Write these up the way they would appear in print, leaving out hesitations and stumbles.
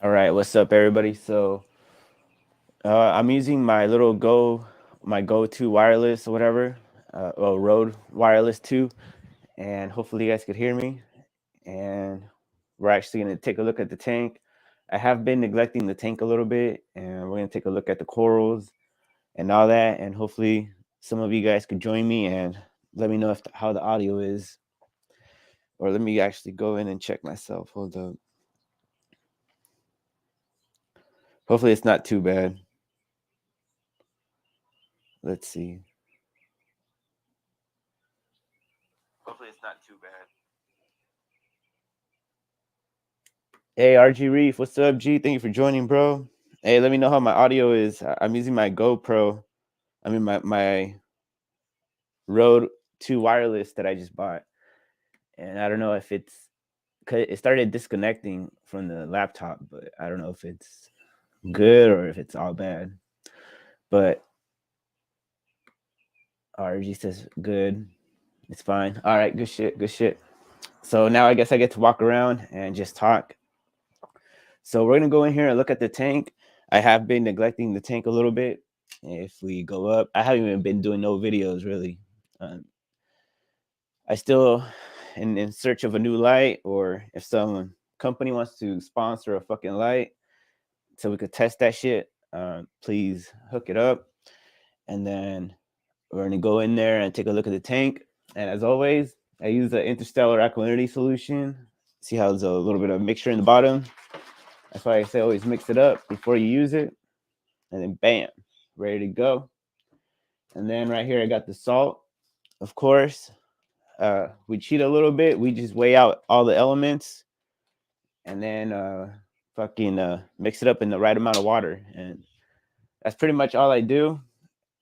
All right, what's up, everybody? So I'm using my little my go-to wireless or whatever, Rode Wireless 2, and hopefully you guys could hear me. And we're actually going to take a look at the tank. I have been neglecting the tank a little bit, and we're going to take a look at the corals and all that. And hopefully some of you guys could join me and let me know how the audio is. Or let me actually go in and check myself. Hold up. Hopefully it's not too bad. Let's see. Hopefully it's not too bad. Hey, RG Reef, what's up, G? Thank you for joining, bro. Hey, let me know how my audio is. I'm using my GoPro. I mean, my Rode 2 wireless that I just bought. And I don't know if it started disconnecting from the laptop, but I don't know if it's good or if it's all bad. But RG says good. It's fine. All right, good shit, good shit. So now I guess I get to walk around and just talk. So we're gonna go in here and look at the tank. I have been neglecting the tank a little bit. If we go up, I haven't even been doing no videos really. I still in search of a new light, or if some company wants to sponsor a fucking light so we could test that shit, please hook it up. And then we're gonna go in there and take a look at the tank. And as always, I use the interstellar alkalinity solution. See how there's a little bit of mixture in the bottom. That's why I say always mix it up before you use it. And then bam, ready to go. And then right here I got the salt. Of course, we cheat a little bit. We just weigh out all the elements and then fucking mix it up in the right amount of water. And that's pretty much all I do,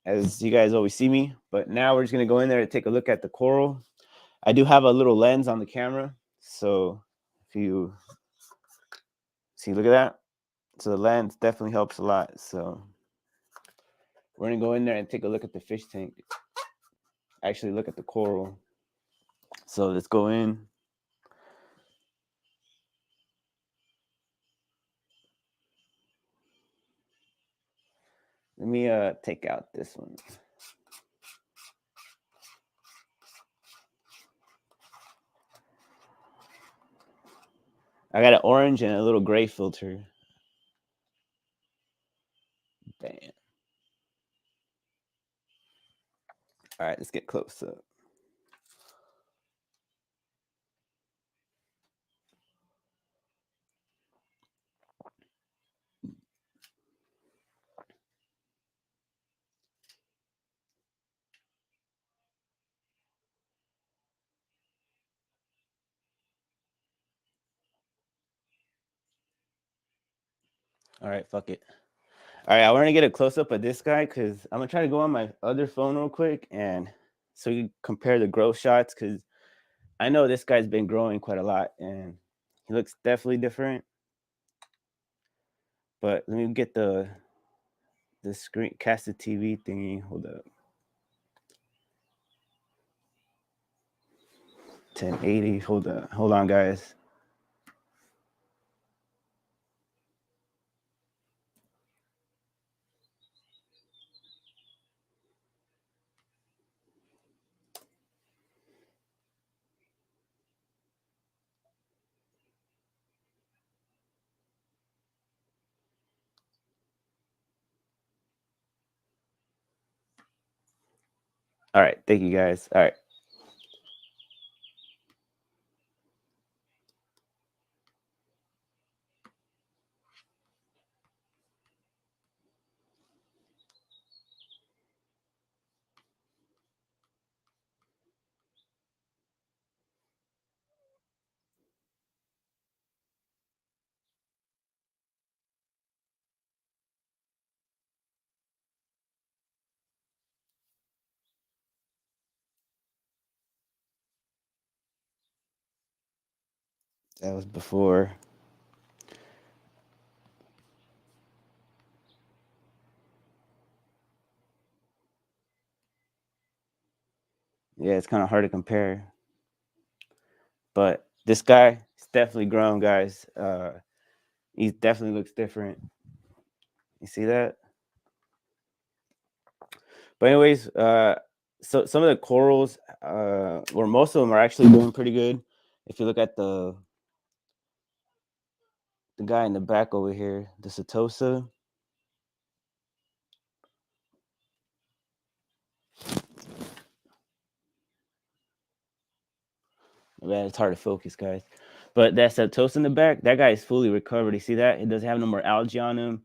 as you guys always see me. But now we're just gonna go in there and take a look at the coral. I do have a little lens on the camera, so if you see, look at that. So the lens definitely helps a lot. So we're gonna go in there and take a look at the fish tank. Actually, look at the coral. So let's go in. Let me take out this one. I got an orange and a little gray filter. Bam. All right, let's get close up. All right, fuck it. All right, I want to get a close up of this guy because I'm gonna try to go on my other phone real quick and so you compare the growth shots, because I know this guy's been growing quite a lot and he looks definitely different. But let me get the screen cast the TV thingy. Hold up. 1080. Hold on, guys. All right, thank you guys. All right. That was before. Yeah, it's kind of hard to compare. But this guy is definitely grown, guys. He definitely looks different. You see that? But anyways, so some of the corals, or most of them are actually doing pretty good. If you look at the guy in the back over here, the Setosa. Man, it's hard to focus, guys. But that Setosa in the back, that guy is fully recovered. You see that? It doesn't have no more algae on him.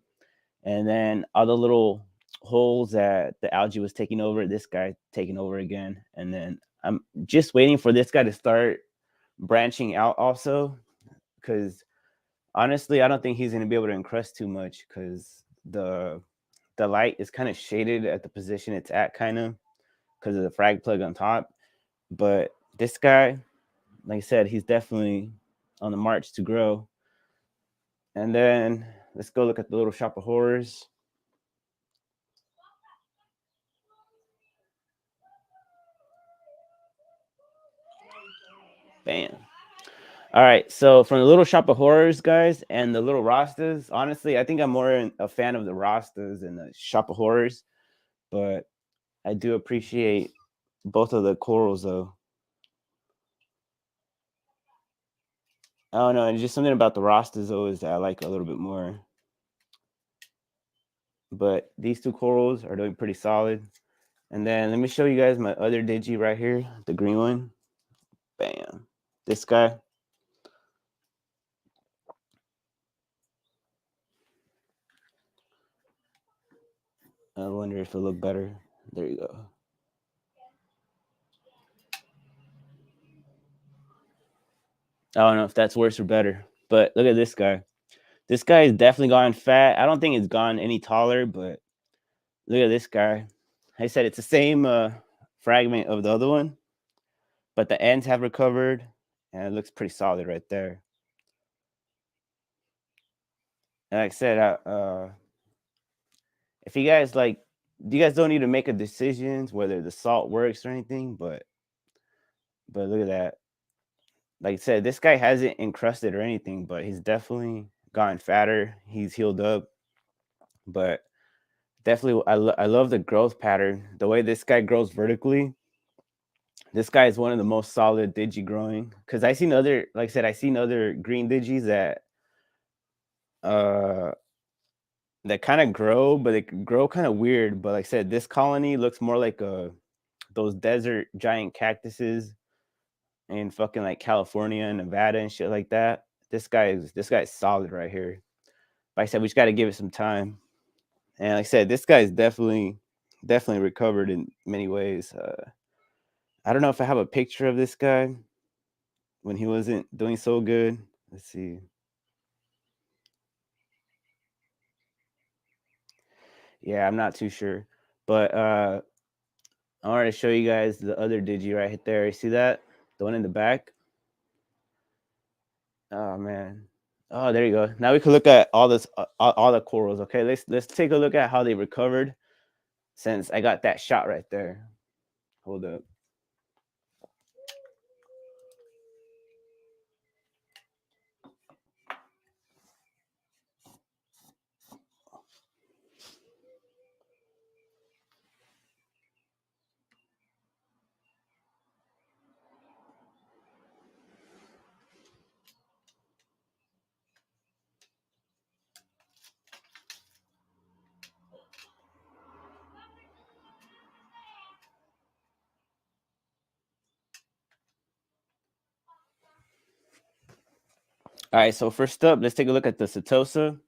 And then all the little holes that the algae was taking over, this guy taking over again. And then I'm just waiting for this guy to start branching out also, because honestly, I don't think he's going to be able to encrust too much because the light is kind of shaded at the position it's at, kind of because of the frag plug on top. But this guy, like I said, he's definitely on the march to grow. And then let's go look at the little shop of horrors. Bam. All right, so from the little shop of horrors, guys, and the little Rastas, honestly, I think I'm more a fan of the Rastas and the shop of horrors, but I do appreciate both of the corals, though. I don't know, and just something about the Rastas always that I like a little bit more. But these two corals are doing pretty solid. And then let me show you guys my other digi right here, the green one. Bam. This guy. I wonder if it'll look better. There you go. I don't know if that's worse or better, but look at this guy. This guy is definitely gone fat. I don't think it's gone any taller, but look at this guy. I said it's the same fragment of the other one, but the ends have recovered, and it looks pretty solid right there. And like I said, if you guys like, you guys don't need to make a decision whether the salt works or anything, but look at that. Like I said, this guy hasn't encrusted or anything, but he's definitely gotten fatter. He's healed up, but definitely, I love the growth pattern. The way this guy grows vertically, this guy is one of the most solid digi growing. Because I seen other, like I said, I seen other green digis uh that kind of grow, but they grow kind of weird. But like I said, this colony looks more like those desert giant cactuses in fucking like California and Nevada and shit like that. This guy's solid right here. Like I said, we just got to give it some time. And like I said, this guy's definitely recovered in many ways. I don't know if I have a picture of this guy when he wasn't doing so good. Let's see. Yeah, I'm not too sure. But I wanted to show you guys the other digi right there. You see that? The one in the back? Oh man. Oh, there you go. Now we can look at all this all the corals. Okay, let's take a look at how they recovered since I got that shot right there. Hold up. All right, so first up, let's take a look at the Setosa.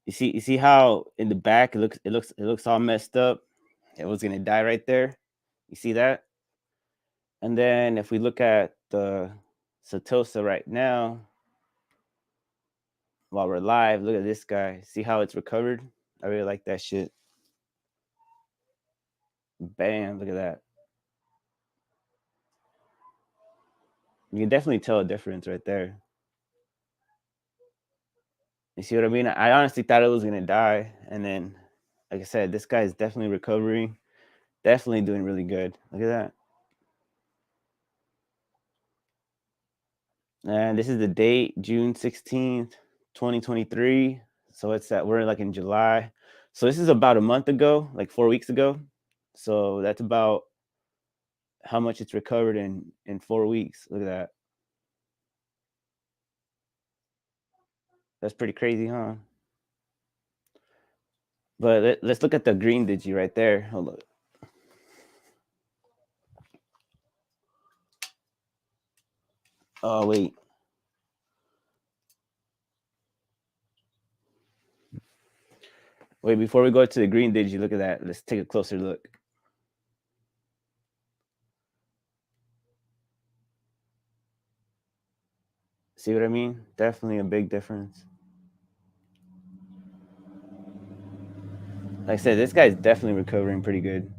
You see how in the back it looks all messed up. It was gonna die right there. You see that? And then if we look at the Setosa right now, while we're live, look at this guy. See how it's recovered? I really like that shit. Bam, look at that. You can definitely tell a difference right there. You see what I mean? I honestly thought it was gonna die, and then, like I said, this guy is definitely recovering, definitely doing really good. Look at that. And this is the date, June 16th, 2023. So it's that we're like in July. So this is about a month ago, like 4 weeks ago. So that's about how much it's recovered in 4 weeks. Look at that. That's pretty crazy, huh? But let's look at the green digi right there. Hold up. Oh wait. Wait, before we go to the green digi, look at that. Let's take a closer look. See what I mean? Definitely a big difference. Like I said, this guy's definitely recovering pretty good.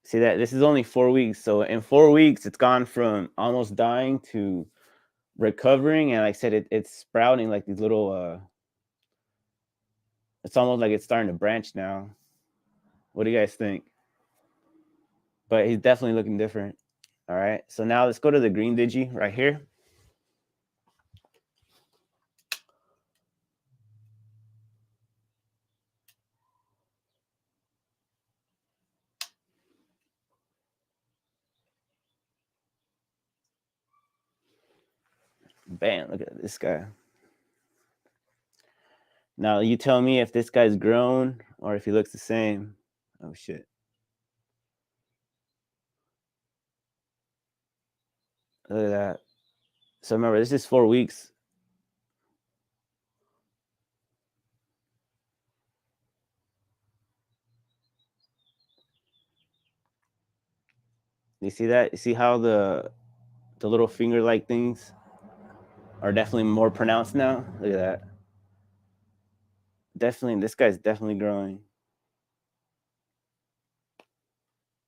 See that? This is only 4 weeks. So in 4 weeks, it's gone from almost dying to recovering. And like I said, it's sprouting like these little, it's almost like it's starting to branch now. What do you guys think? But he's definitely looking different. All right. So now let's go to the green digi right here. Bam, look at this guy. Now you tell me if this guy's grown or if he looks the same. Oh shit. Look at that. So remember, this is 4 weeks. You see that? You see how the little finger like things are definitely more pronounced now? Look at that. Definitely, this guy's definitely growing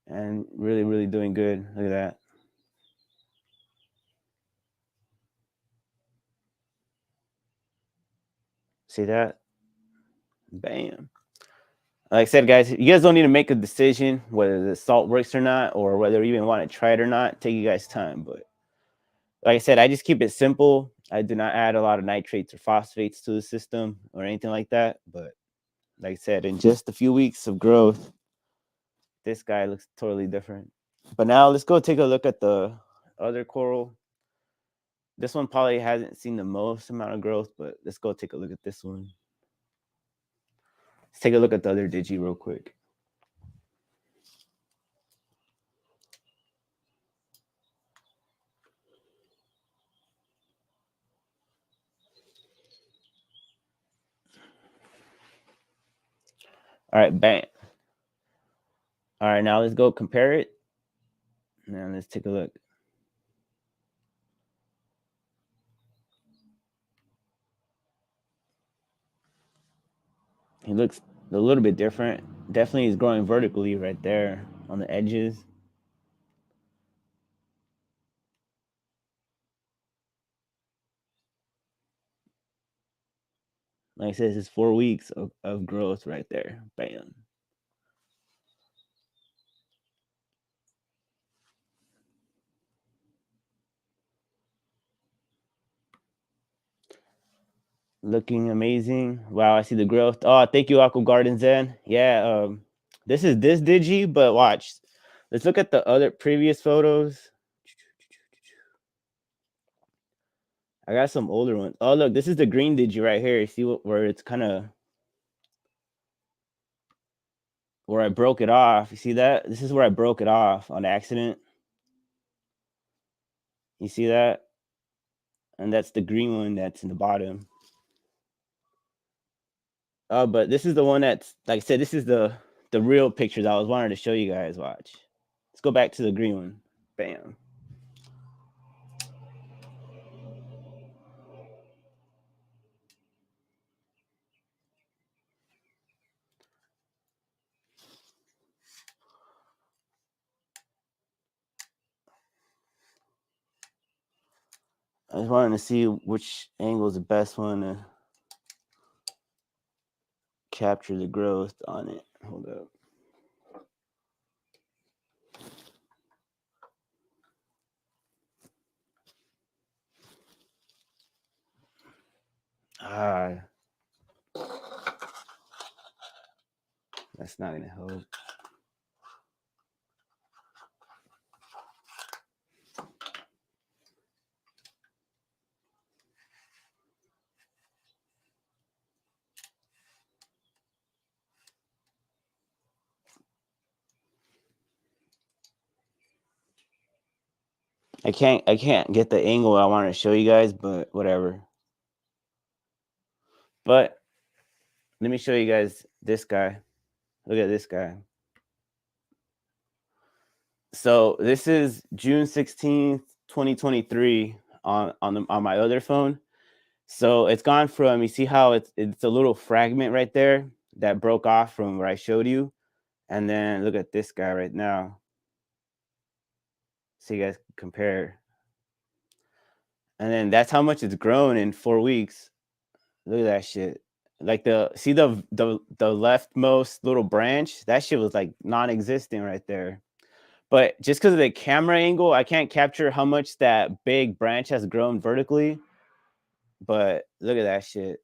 and really, really doing good. Look at that. See that? Bam. Like I said, guys, you guys don't need to make a decision whether the salt works or not, or whether you even want to try it or not. Take you guys time. But like I said, I just keep it simple. I do not add a lot of nitrates or phosphates to the system or anything like that. But like I said, in just a few weeks of growth, this guy looks totally different. But now let's go take a look at the other coral. This one probably hasn't seen the most amount of growth, but let's go take a look at this one. Let's take a look at the other digi real quick. All right, bam. All right, now let's go compare it. Now let's take a look. He looks a little bit different. Definitely he's growing vertically right there on the edges. Like I said, this is 4 weeks of growth right there. Bam. Looking amazing. Wow, I see the growth. Oh, thank you, Aqua Garden Zen. Yeah, this is this digi, but watch. Let's look at the other previous photos. I got some older ones. Oh, look, this is the green digi right here. You see where it's kind of where I broke it off. You see that? This is where I broke it off on accident. You see that? And that's the green one that's in the bottom. Oh, but this is the one that's like I said. This is the real pictures I was wanting to show you guys. Watch. Let's go back to the green one. Bam. I was wanting to see which angle is the best one to capture the growth on it. Hold up. Ah, that's not gonna help. I can't get the angle I want to show you guys, but whatever. But let me show you guys this guy. Look at this guy. So this is June 16th, 2023 on my other phone. So it's gone from, you see how it's a little fragment right there that broke off from where I showed you. And then look at this guy right now. So you guys can compare. And then that's how much it's grown in 4 weeks. Look at that shit. Like the leftmost little branch, that shit was like non-existent right there. But just because of the camera angle, I can't capture how much that big branch has grown vertically. But look at that shit.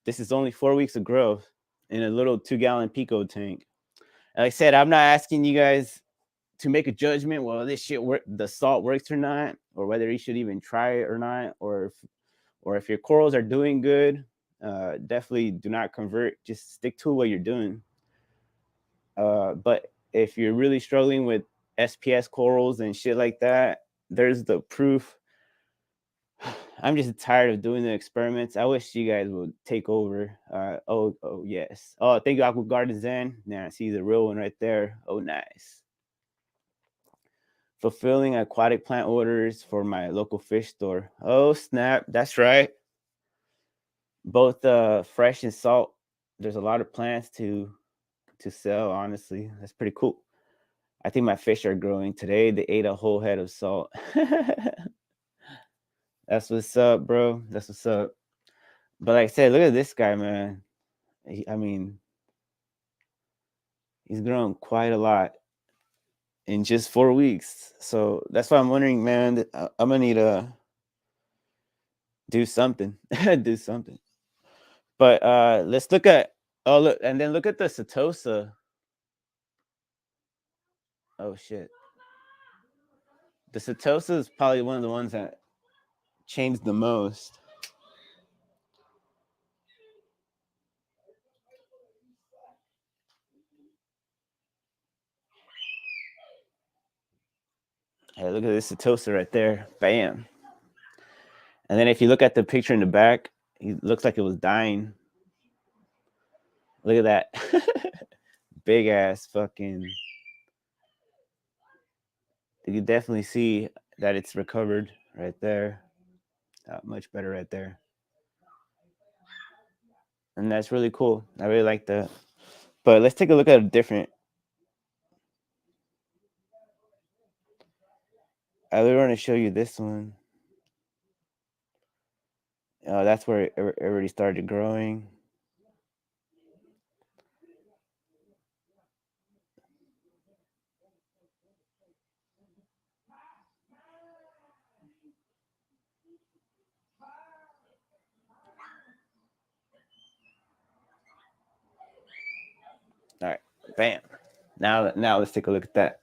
This is only 4 weeks of growth in a little 2-gallon Pico tank. Like I said, I'm not asking you guys to make a judgment whether this shit the salt works or not, or whether you should even try it or not, or if your corals are doing good. Definitely do not convert. Just stick to what you're doing. But if you're really struggling with SPS corals and shit like that, there's the proof. I'm just tired of doing the experiments. I wish you guys would take over. Oh yes. Oh, thank you, Aqua Garden Zen. Now I see the real one right there. Oh, nice. Fulfilling aquatic plant orders for my local fish store. Oh snap! That's right. Both fresh and salt. There's a lot of plants to sell. Honestly, that's pretty cool. I think my fish are growing today. They ate a whole head of salt. That's what's up, bro. That's what's up. But like I said, look at this guy, man. I mean, he's grown quite a lot in just 4 weeks. So that's why I'm wondering, man. I'm gonna need to do something. Do something. But let's look at, oh look, and then look at the Setosa. Oh shit. The Setosa is probably one of the ones that changed the most. Hey, look at this Setosa right there. Bam. And then if you look at the picture in the back, he looks like it was dying. Look at that. Big ass fucking. You can definitely see that it's recovered right there. Much better right there. And that's really cool. I really like that. But let's take a look at a different. I really want to show you this one. That's where it already started growing. All right, bam. Now let's take a look at that.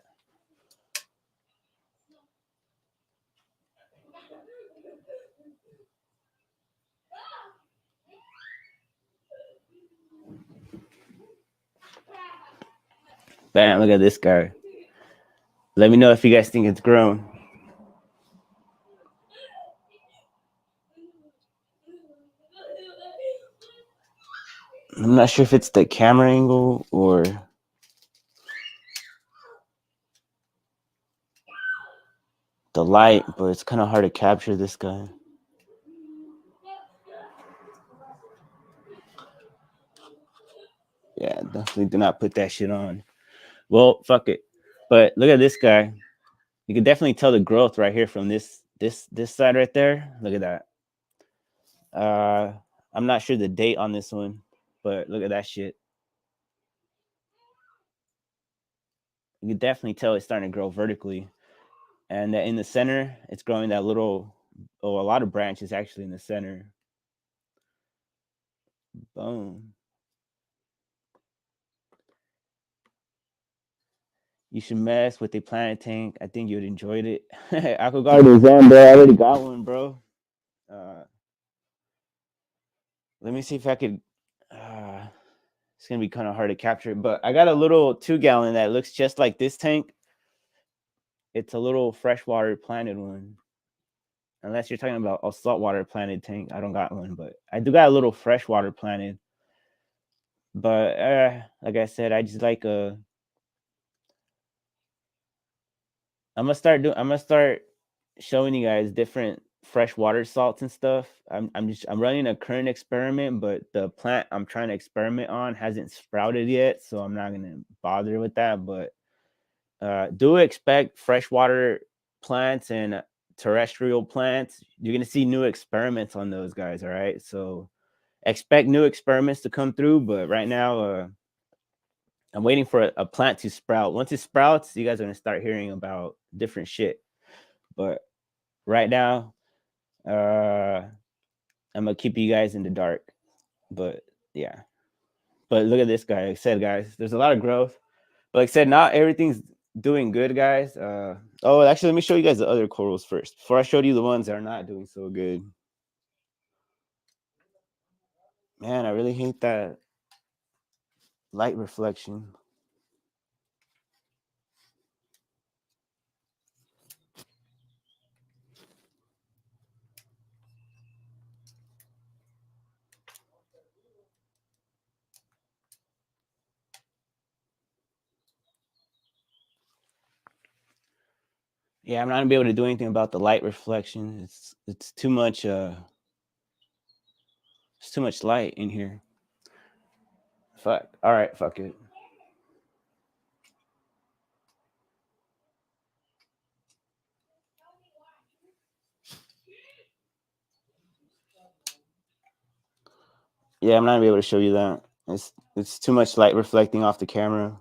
Bam, look at this guy. Let me know if you guys think it's grown. I'm not sure if it's the camera angle or the light, but it's kind of hard to capture this guy. Yeah, definitely do not put that shit on. Well, fuck it. But look at this guy. You can definitely tell the growth right here from this side right there. Look at that. I'm not sure the date on this one, but look at that shit. You can definitely tell it's starting to grow vertically. And that in the center, it's growing that little, a lot of branches actually in the center. Boom. You should mess with a planet tank. I think you'd enjoyed it. Aqua Garden's on, bro. I already got one, bro. Let me see if I could. It's gonna be kind of hard to capture, but I got a little 2-gallon that looks just like this tank. It's a little freshwater planted one. Unless you're talking about a saltwater planted tank, I don't got one, but I do got a little freshwater planted. But like I said, I just like I'm gonna start showing you guys different freshwater salts and stuff. I'm running a current experiment, but the plant I'm trying to experiment on hasn't sprouted yet, so I'm not gonna bother with that. But do expect freshwater plants and terrestrial plants. You're gonna see new experiments on those guys. All right, so expect new experiments to come through. But right now, I'm waiting for a plant to sprout. Once it sprouts, you guys are gonna start hearing about different shit. But right now, I'm gonna keep you guys in the dark. But yeah, but look at this guy. Like I said, guys, there's a lot of growth. But like I said, not everything's doing good, guys. Oh, actually, let me show you guys the other corals first before I showed you the ones that are not doing so good. Man, I really hate that light reflection. Yeah, I'm not gonna be able to do anything about the light reflection. It's too much. It's too much light in here. Fuck. All right. Fuck it. Yeah, I'm not gonna be able to show you that. It's too much light reflecting off the camera.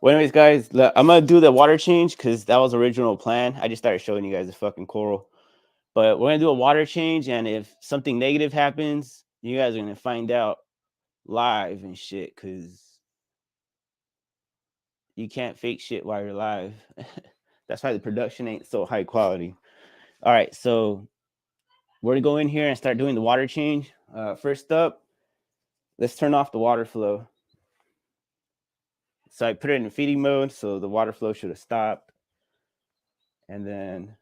Well, anyways, guys, I'm gonna do the water change because that was the original plan. I just started showing you guys the fucking coral, but we're gonna do a water change, and if something negative happens, you guys are gonna find out live and shit because you can't fake shit while you're live. That's why the production ain't so high quality. All right, so we're gonna go in here and start doing the water change. First up, let's turn off the water flow. So I put it in feeding mode, so the water flow should have stopped. And then,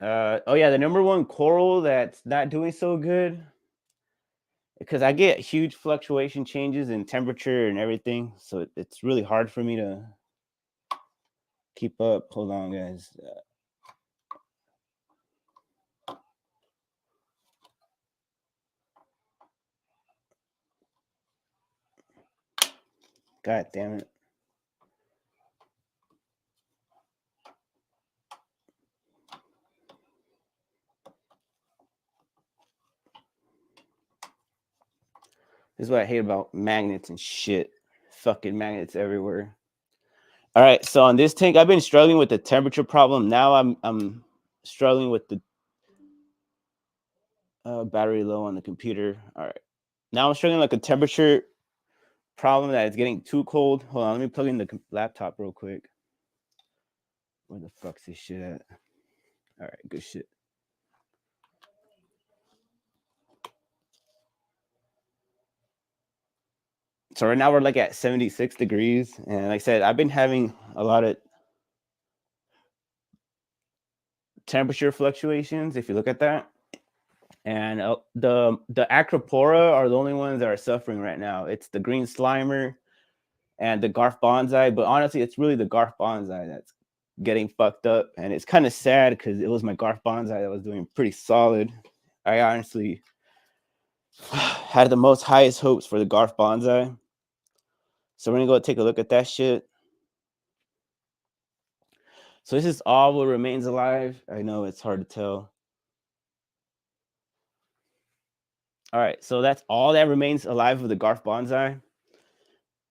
oh yeah, the number one coral that's not doing so good because I get huge fluctuation changes in temperature and everything, so it's really hard for me to keep up. Hold on, guys. God damn it. This is what I hate about magnets and shit. Fucking magnets everywhere. All right, so on this tank, I've been struggling with the temperature problem. Now I'm struggling with the battery low on the computer. All right, now I'm struggling like a temperature problem that it's getting too cold. Hold on, let me plug in the laptop real quick. Where the fuck's this shit at? All right, good shit. So right now we're like at 76 degrees, and like I said, I've been having a lot of temperature fluctuations. If you look at that, and the Acropora are the only ones that are suffering right now. It's the green slimer and the Garf bonsai, but honestly, it's really the Garf bonsai that's getting fucked up, and it's kind of sad because it was my Garf bonsai that was doing pretty solid. I honestly had the most highest hopes for the Garf bonsai, so we're gonna go take a look at that shit. So this is all what remains alive. I know it's hard to tell. All right, so that's all that remains alive of the Garf bonsai.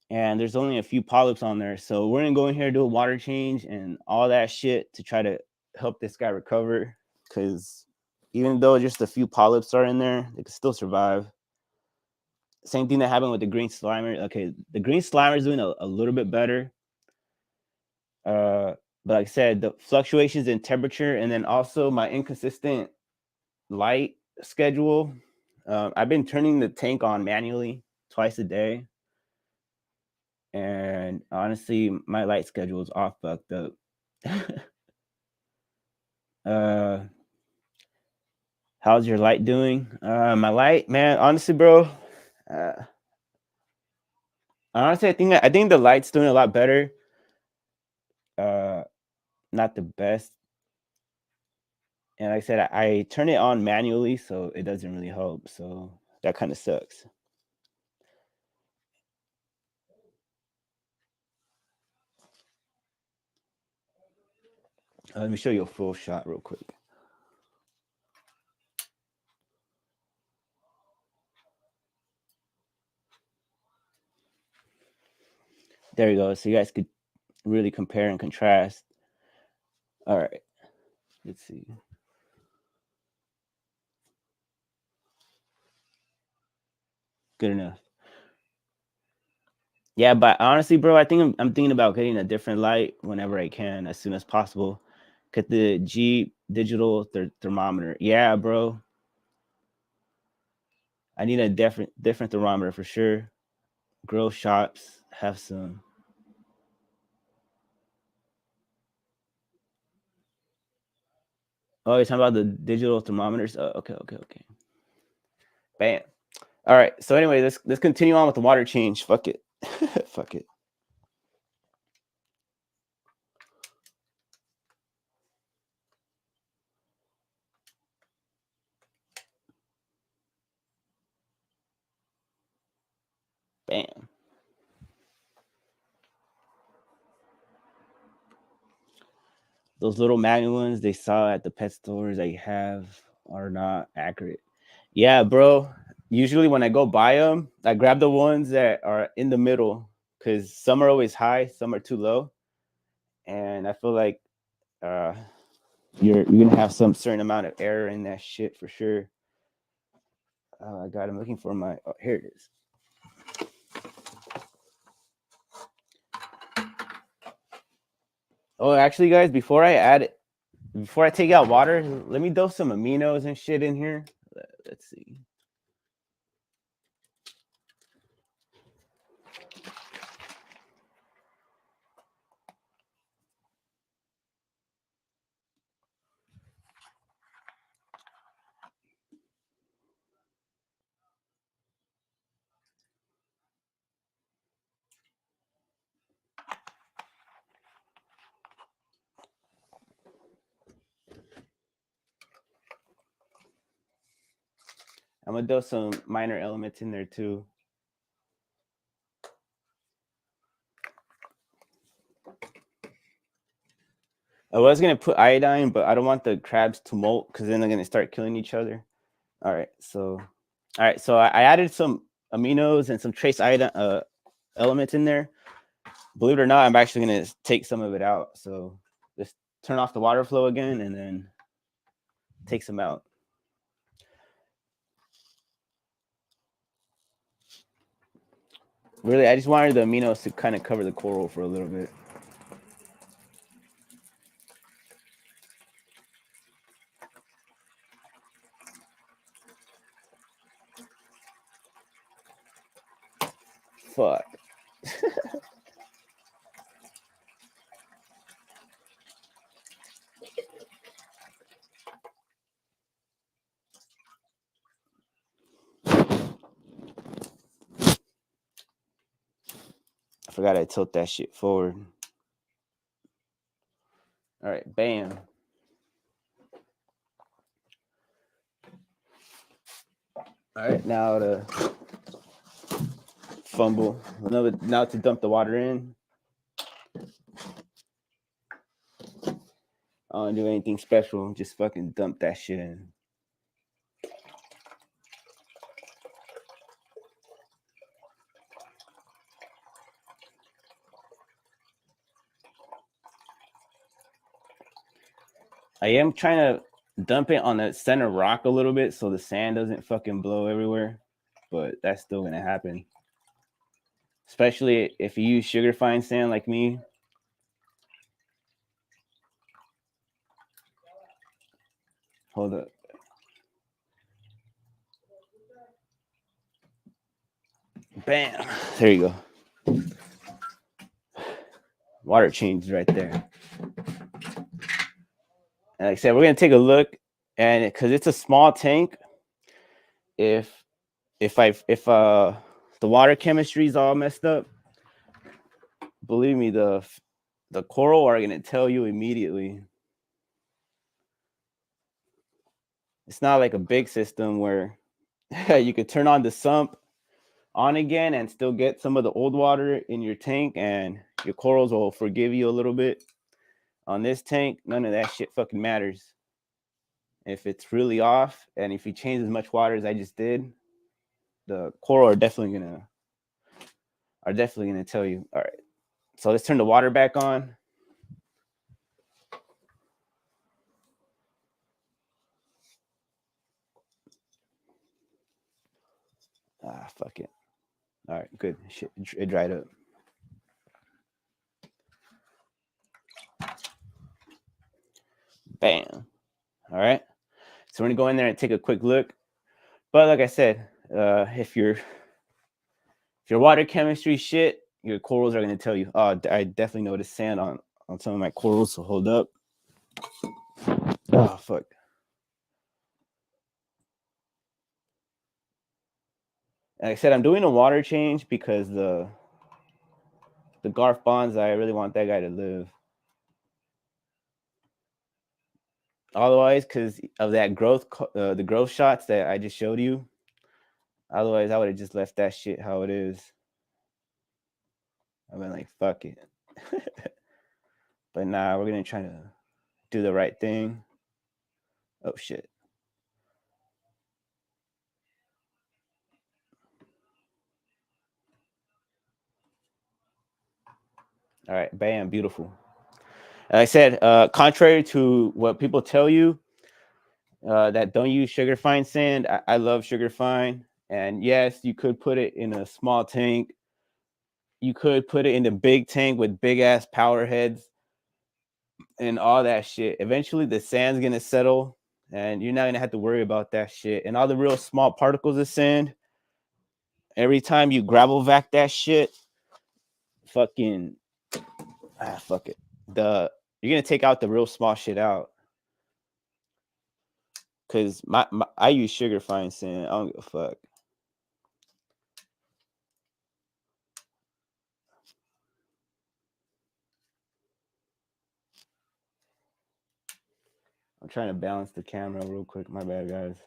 and there's only a few polyps on there. So we're gonna go in here, do a water change and all that shit to try to help this guy recover. Because even though just a few polyps are in there, they can still survive. Same thing that happened with the green slimer. Okay, the green slimer is doing a little bit better. But like I said, the fluctuations in temperature and then also my inconsistent light schedule. I've been turning the tank on manually twice a day. And honestly, my light schedule is all fucked up. How's your light doing? My light, man, honestly, bro. Honestly, I think the light's doing a lot better. Not the best. And like I said, I turn it on manually, so it doesn't really help. So that kind of sucks. Let me show you a full shot real quick. There you go. So you guys could really compare and contrast. All right. Let's see. Good enough. Yeah, but honestly, bro, I think I'm thinking about getting a different light whenever I can, as soon as possible. Get the G digital thermometer. Yeah, bro. I need a different thermometer for sure. Grow shops have some. Oh, you're talking about the digital thermometers? Okay. Bam. All right. So anyway, let's continue on with the water change. Fuck it. Fuck it. Bam. Those little magnum ones they saw at the pet stores I have are not accurate. Yeah, bro. Usually when I go buy them, I grab the ones that are in the middle because some are always high, some are too low, and I feel like uh, you're gonna have some certain amount of error in that shit for sure. Oh, I got. I'm looking for my. Oh, here it is. Oh, actually, guys, before I take out water, let me dose some aminos and shit in here. Let's see. I'm gonna dose some minor elements in there too. I was gonna put iodine, but I don't want the crabs to molt because then they're gonna start killing each other. All right, so I added some aminos and some trace iodine elements in there. Believe it or not, I'm actually gonna take some of it out. So just turn off the water flow again and then take some out. Really, I just wanted the aminos to kind of cover the coral for a little bit. Fuck. I forgot I tilt that shit forward. All right, bam. All right, now to fumble. Now to dump the water in. I don't do anything special. Just fucking dump that shit in. I am trying to dump it on the center rock a little bit so the sand doesn't fucking blow everywhere, but that's still gonna happen. Especially if you use sugar fine sand like me. Hold up. Bam. There you go. Water change right there. And like I said, we're gonna take a look, and because it's a small tank, if if the water chemistry is all messed up, believe me, the coral are gonna tell you immediately. It's not like a big system where you could turn on the sump on again and still get some of the old water in your tank, and your corals will forgive you a little bit. On this tank, none of that shit fucking matters. If it's really off, and if you change as much water as I just did, the coral are definitely gonna tell you. All right, so let's turn the water back on. Ah, fuck it. All right, good. Shit, it dried up. Bam. All right. So we're gonna go in there and take a quick look. But like I said, if your water chemistry shit, your corals are gonna tell you. Oh, I definitely noticed sand on some of my corals. So hold up. Oh fuck. Like I said, I'm doing a water change because the Garth Bonds, I really want that guy to live. Otherwise, because of that the growth shots that I just showed you. Otherwise, I would have just left that shit how it is. I've been like, fuck it. But nah, we're gonna try to do the right thing. Oh shit. All right, bam, beautiful. Like I said, contrary to what people tell you, that don't use sugar fine sand, I love sugar fine. And yes, you could put it in a small tank. You could put it in a big tank with big ass power heads and all that shit. Eventually, the sand's gonna settle, and you're not gonna have to worry about that shit. And all the real small particles of sand, every time you gravel vac that shit, fucking fuck it. The You're gonna take out the real small shit out. Cause my I use sugar fine sand. I don't give a fuck. I'm trying to balance the camera real quick. My bad, guys.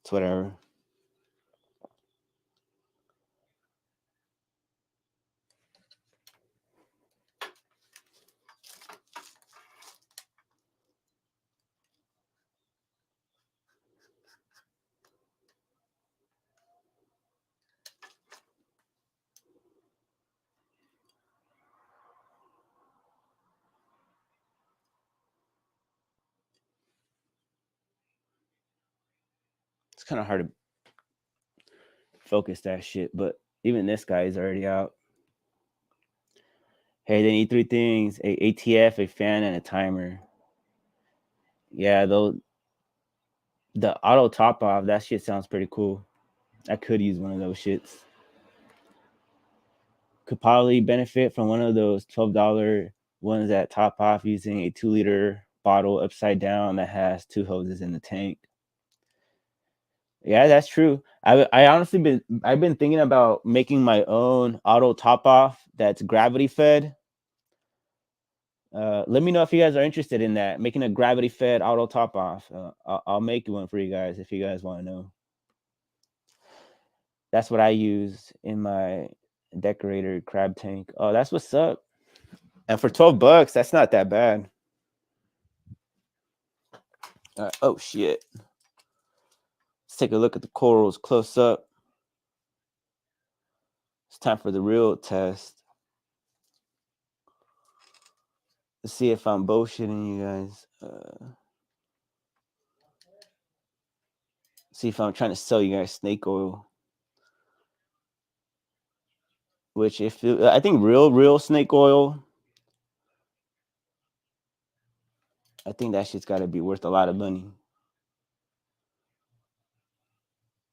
It's whatever. It's kind of hard to focus that shit, but even this guy is already out. Hey, they need three things: a ATF, a fan, and a timer. Yeah, though the auto top off, that shit sounds pretty cool. I could use one of those shits. Could probably benefit from one of those $12 ones that top off using a 2-liter bottle upside down that has two hoses in the tank. Yeah, that's true. I honestly I've been thinking about making my own auto top off that's gravity fed. Let me know if you guys are interested in that, making a gravity fed auto top off. I'll make one for you guys if you guys want to know. That's what I use in my decorator crab tank. Oh, that's what's up. And for $12, that's not that bad. Oh shit. Let's take a look at the corals close up. It's time for the real test. Let's see if I'm bullshitting you guys. See if I'm trying to sell you guys snake oil. Which if I think real snake oil, I think that shit's got to be worth a lot of money.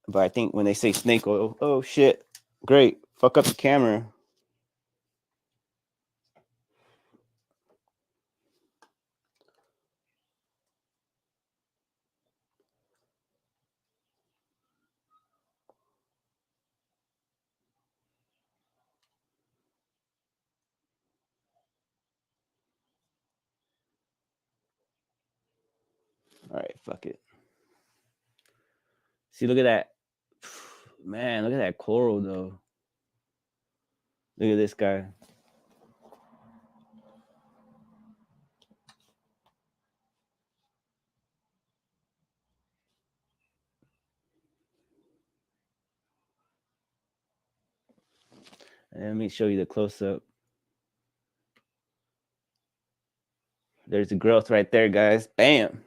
But I think when they say snake oil, oh shit, great, fuck up the camera. All right, fuck it. See, look at that. Man, look at that coral though. Look at this guy. And let me show you the close up. There's the growth right there, guys. Bam.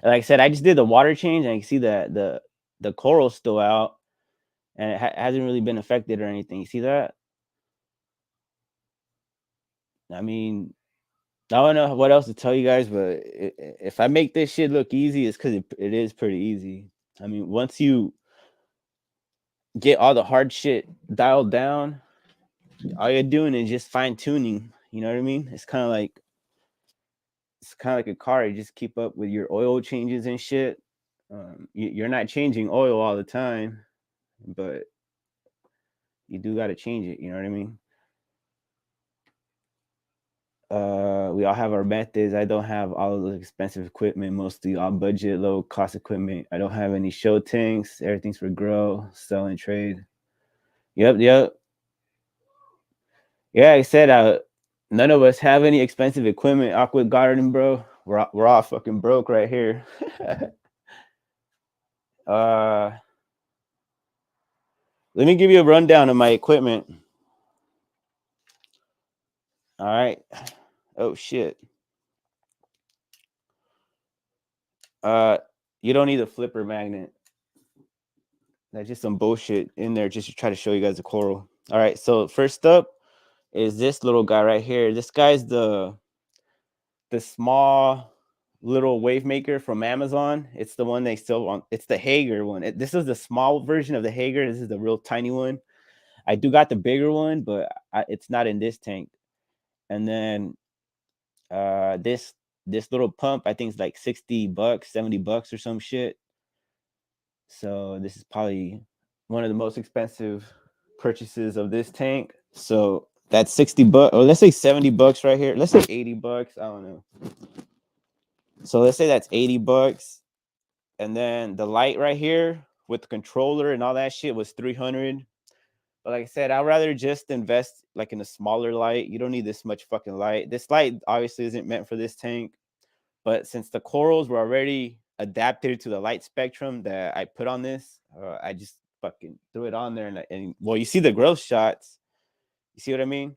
And like I said, I just did the water change, and you can see that the coral's still out, and it hasn't really been affected or anything. You see that? I mean, I don't know what else to tell you guys, but if I make this shit look easy, it's because it is pretty easy. I mean, once you get all the hard shit dialed down, all you're doing is just fine tuning. You know what I mean? It's kind of like a car. You just keep up with your oil changes and shit. You're not changing oil all the time, but you do got to change it. You know what I mean? We all have our methods. I don't have all of the expensive equipment, mostly all budget, low cost equipment. I don't have any show tanks. Everything's for grow, sell, and trade. Yep. Yeah, I said none of us have any expensive equipment. Aqua Garden, bro. We're all fucking broke right here. Let me give you a rundown of my equipment. All right. Oh shit. You don't need a flipper magnet. That's just some bullshit in there just to try to show you guys the coral. All right. So first up is this little guy right here. This guy's the small little wave maker from Amazon. It's the one they still want. It's the Hager one. This is the small version of the Hager. This is the real tiny one. I do got the bigger one, but it's not in this tank. And then this little pump, I think it's like $60, $70 or some shit. So this is probably one of the most expensive purchases of this tank. So that's $60, or let's say $70 right here. Let's say $80. I don't know. So let's say that's $80. And then the light right here with the controller and all that shit was $300. But like I said, I'd rather just invest like in a smaller light. You don't need this much fucking light. This light obviously isn't meant for this tank. But since the corals were already adapted to the light spectrum that I put on this, I just fucking threw it on there. And well, you see the growth shots. You see what I mean?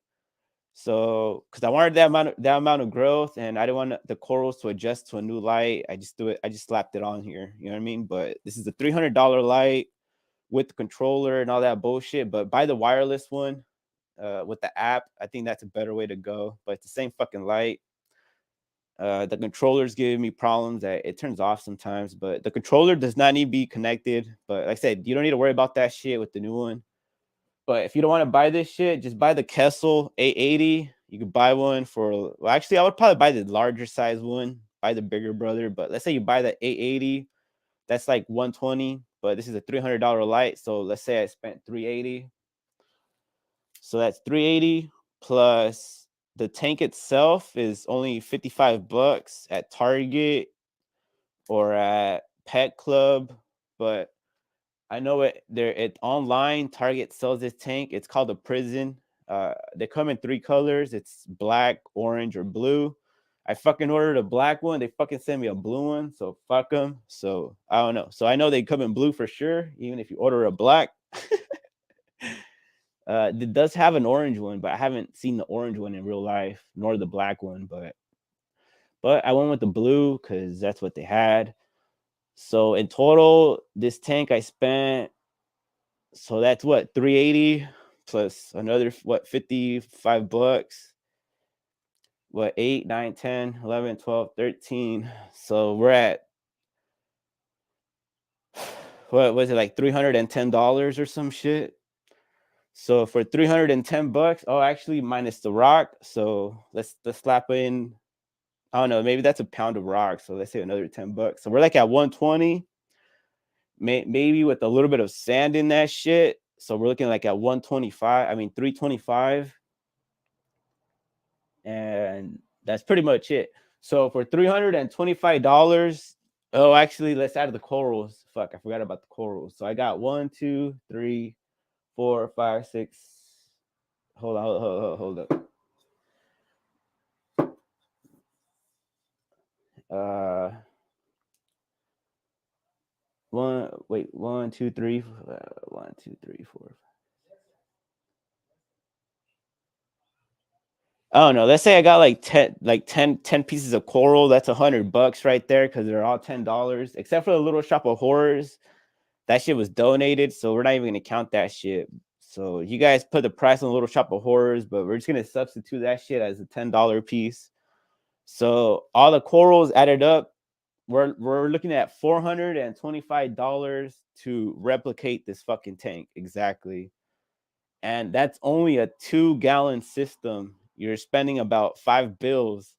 So, because I wanted that amount of growth, and I didn't want the corals to adjust to a new light. I just slapped it on here. You know what I mean? But this is a $300 light with the controller and all that bullshit. But buy the wireless one with the app. I think that's a better way to go. But it's the same fucking light. The controller's giving me problems that it turns off sometimes, but the controller does not need to be connected. But like I said, you don't need to worry about that shit with the new one. But if you don't want to buy this shit, just buy the Kessel 880. You could buy one for, well, actually, I would probably buy the larger size one, buy the bigger brother. But let's say you buy the 880, that's like 120. But this is a $300 light. So let's say I spent 380. So that's 380 plus the tank itself is only $55 at Target or at Pet Club. But I know it online. Target sells this tank. It's called a Prison. They come in 3 colors. It's black, orange, or blue. I fucking ordered a black one. They fucking sent me a blue one. So fuck them. So I don't know. So I know they come in blue for sure, even if you order a black. It does have an orange one, but I haven't seen the orange one in real life, nor the black one. But I went with the blue because that's what they had. So in total, this tank I spent, so that's what, 380 plus another what, $55. What, 8, 9, 10, 11, 12, 13. So we're at, what was it, like $310 or some shit. So for $310, oh, actually minus the rock. So let's slap in, I don't know, maybe that's a pound of rock. So let's say another $10. So we're like at 120, maybe with a little bit of sand in that shit. So we're looking like at 125. I mean 325, and that's pretty much it. So for $325, oh, actually, let's add the corals. Fuck, I forgot about the corals. So I got 1, 2, 3, 4, 5, 6. Hold on, hold up. Uh, one, two, three, 1, 2, 3, 4. I don't know. Let's say I got like 10 pieces of coral. That's $100 right there because they're all $10, except for the Little Shop of Horrors. That shit was donated, so we're not even gonna count that shit. So you guys put the price on the Little Shop of Horrors, but we're just gonna substitute that shit as a $10 piece. So all the corals added up, we're looking at $425 to replicate this fucking tank exactly. And that's only a 2-gallon system. You're spending about $5.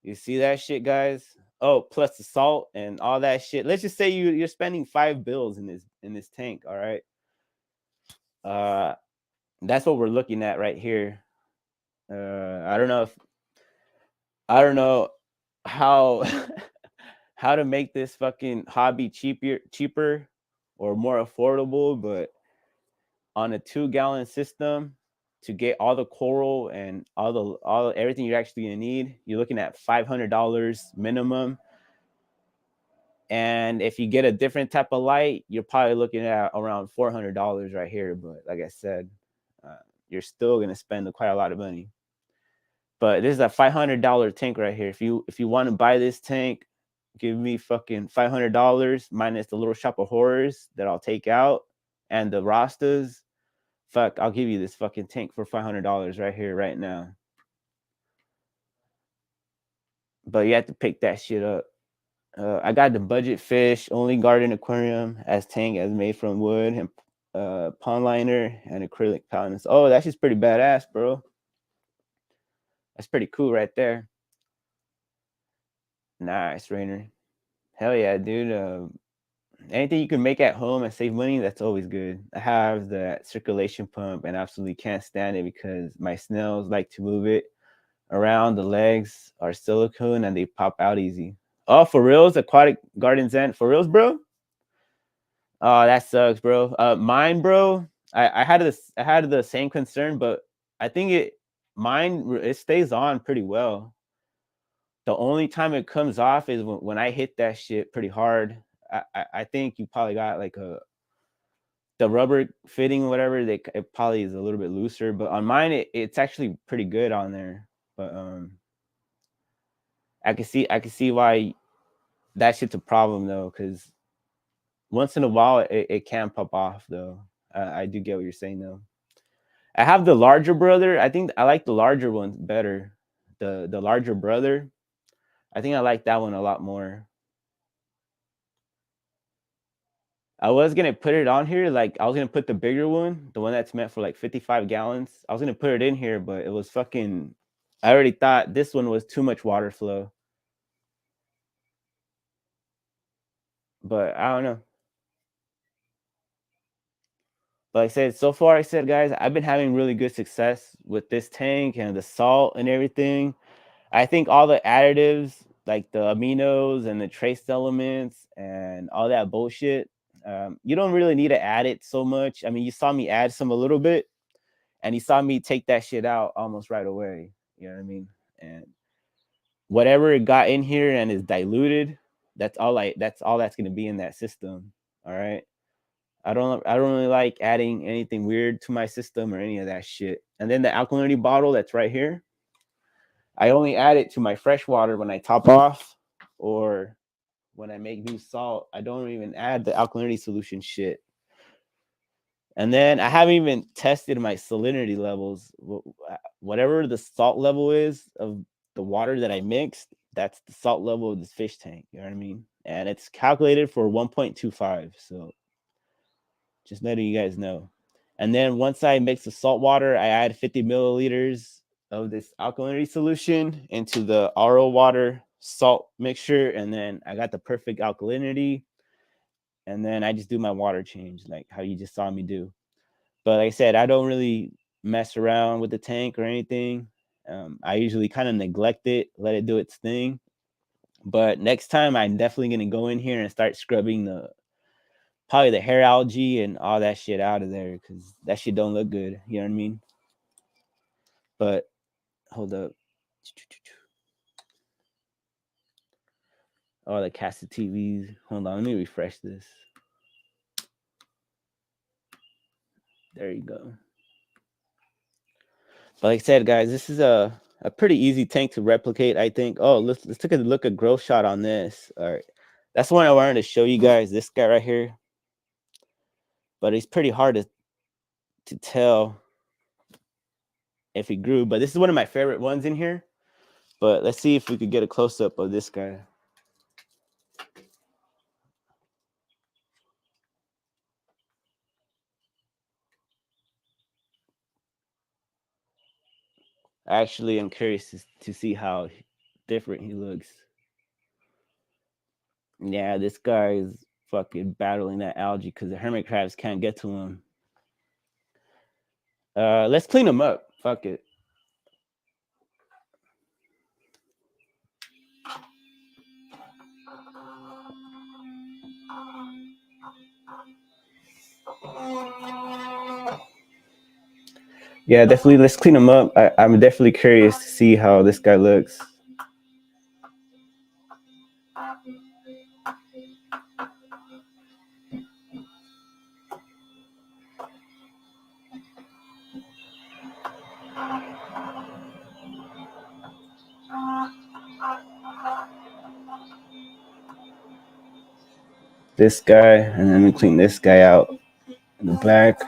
You see that shit, guys? Oh, plus the salt and all that shit. Let's just say you're spending $5 in this tank. All right. Uh, that's what we're looking at right here. I don't know if I don't know how how to make this fucking hobby cheaper or more affordable, but on a 2-gallon system to get all the coral and all everything you're actually gonna need, you're looking at $500 minimum. And if you get a different type of light, you're probably looking at around $400 right here. But like I said, you're still gonna spend quite a lot of money. But this is a $500 tank right here. If you want to buy this tank, give me fucking $500 minus the Little Shop of Horrors that I'll take out and the Rastas. Fuck, I'll give you this fucking tank for $500 right here, right now. But you have to pick that shit up. I got the budget fish, only garden aquarium as tank as made from wood and pond liner and acrylic pouches. Oh, that's just pretty badass, bro. That's pretty cool right there. Nice, Rainer. Hell yeah, dude. Anything you can make at home and save money, that's always good. I have the circulation pump and absolutely can't stand it because my snails like to move it around. The legs are silicone and they pop out easy. Oh, for reals? Aquatic Garden Zen. For reals, bro? Oh, that sucks, bro. Mine, bro. I had the same concern, but I think it stays on pretty well. The only time it comes off is when I hit that shit pretty hard. I think you probably got like the rubber fitting, whatever. It probably is a little bit looser, but on mine it's actually pretty good on there. But I can see why that shit's a problem though, because once in a while it can pop off though. I do get what you're saying though. I have the larger brother. I think I like the larger one better. The larger brother. I think I like that one a lot more. I was gonna put it on here, like I was gonna put the bigger one, the one that's meant for like 55 gallons. I was gonna put it in here, but it was fucking. I already thought this one was too much water flow, but I don't know. Like I said, so far, I said, guys, I've been having really good success with this tank and the salt and everything. I think all the additives, like the aminos and the trace elements and all that bullshit, you don't really need to add it so much. I mean, you saw me add some a little bit, and you saw me take that shit out almost right away. You know what I mean? And whatever it got in here and is diluted, that's all that's gonna be in that system. All right. I don't really like adding anything weird to my system or any of that shit. And then the alkalinity bottle that's right here, I only add it to my fresh water when I top off or when I make new salt. I don't even add the alkalinity solution shit. And then I haven't even tested my salinity levels. Whatever the salt level is of the water that I mixed, that's the salt level of this fish tank. You know what I mean? And it's calculated for 1.25. So just letting you guys know. And then once I mix the salt water, I add 50 milliliters of this alkalinity solution into the RO water salt mixture. And then I got the perfect alkalinity. And then I just do my water change, like how you just saw me do. But like I said, I don't really mess around with the tank or anything. I usually kind of neglect it, let it do its thing. But next time, I'm definitely gonna go in here and start scrubbing probably the hair algae and all that shit out of there because that shit don't look good. You know what I mean? But hold up. Oh, the casted TVs. Hold on, let me refresh this. There you go. But like I said, guys, this is a pretty easy tank to replicate, I think. Oh, let's take a look at growth shot on this. All right. That's the one I wanted to show you guys, this guy right here. But it's pretty hard to tell if he grew. But this is one of my favorite ones in here. But let's see if we could get a close-up of this guy. Actually, I'm curious to see how different he looks. Yeah, this guy is fucking battling that algae because the hermit crabs can't get to him. Let's clean him up. Fuck it. Yeah, definitely. Let's clean him up. I'm definitely curious to see how this guy looks. This guy, and then we clean this guy out in the back.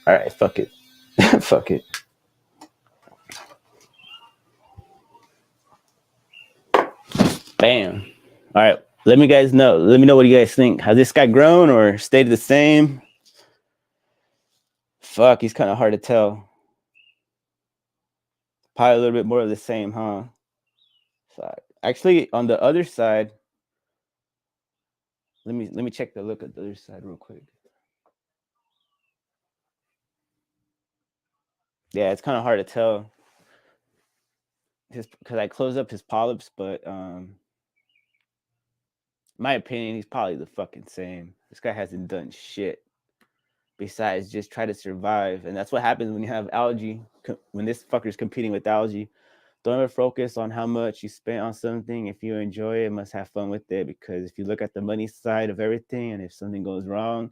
All right, fuck it. Fuck it. Bam. All right. Let me guys know. Let me know what you guys think. Has this guy grown or stayed the same? Fuck, he's kind of hard to tell. Probably a little bit more of the same, huh? Fuck. Actually, on the other side, let me check the look at the other side real quick. Yeah, it's kind of hard to tell. Because I closed up his polyps, but my opinion, he's probably the fucking same. This guy hasn't done shit besides just try to survive, and that's what happens when you have algae. When this fucker's competing with algae, don't ever focus on how much you spent on something. If you enjoy it, must have fun with it. Because if you look at the money side of everything, and if something goes wrong,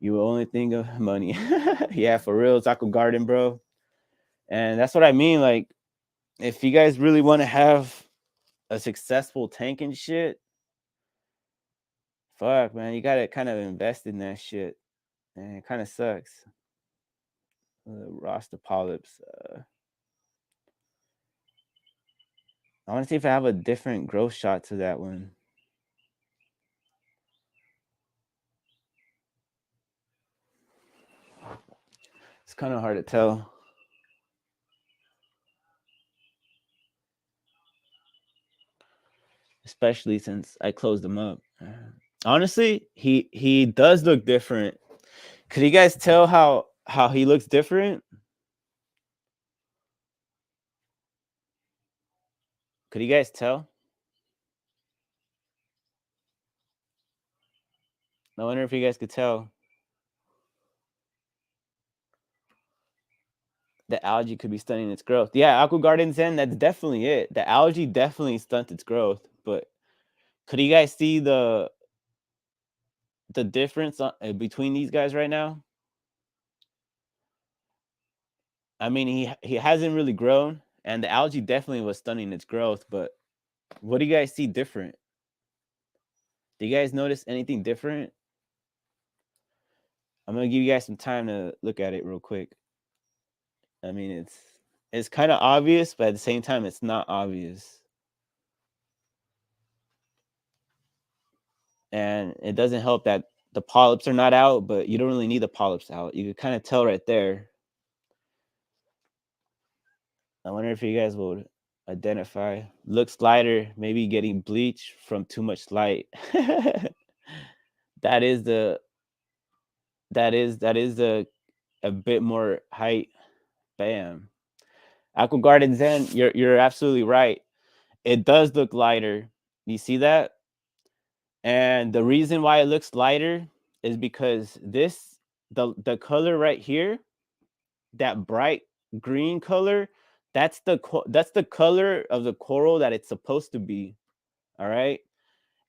you will only think of money. Yeah, for real, Taco Garden, bro. And that's what I mean. Like, if you guys really want to have a successful tank and shit, fuck, man, you gotta kind of invest in that shit. And it kind of sucks. Roster polyps. I want to see if I have a different growth shot to that one. It's kind of hard to tell. Especially since I closed him up. Honestly, he does look different. Could you guys tell how he looks different? Could you guys tell? I wonder if you guys could tell the algae could be stunting its growth. Yeah, Aqua Garden Zen, that's definitely it. The algae definitely stunts its growth. But could you guys see the difference between these guys right now? I mean, he hasn't really grown, and the algae definitely was stunning its growth. But what do you guys see different? Do you guys notice anything different? I'm gonna give you guys some time to look at it real quick. I mean, it's kind of obvious, but at the same time, it's not obvious. And it doesn't help that the polyps are not out, but you don't really need the polyps out. You can kind of tell right there. I wonder if you guys will identify. Looks lighter, maybe getting bleached from too much light. that is the that is a bit more height. Bam. Aqua Garden Zen, you're absolutely right. It does look lighter. You see that? And the reason why it looks lighter is because the color right here, that bright green color, that's the color of the coral that it's supposed to be. All right.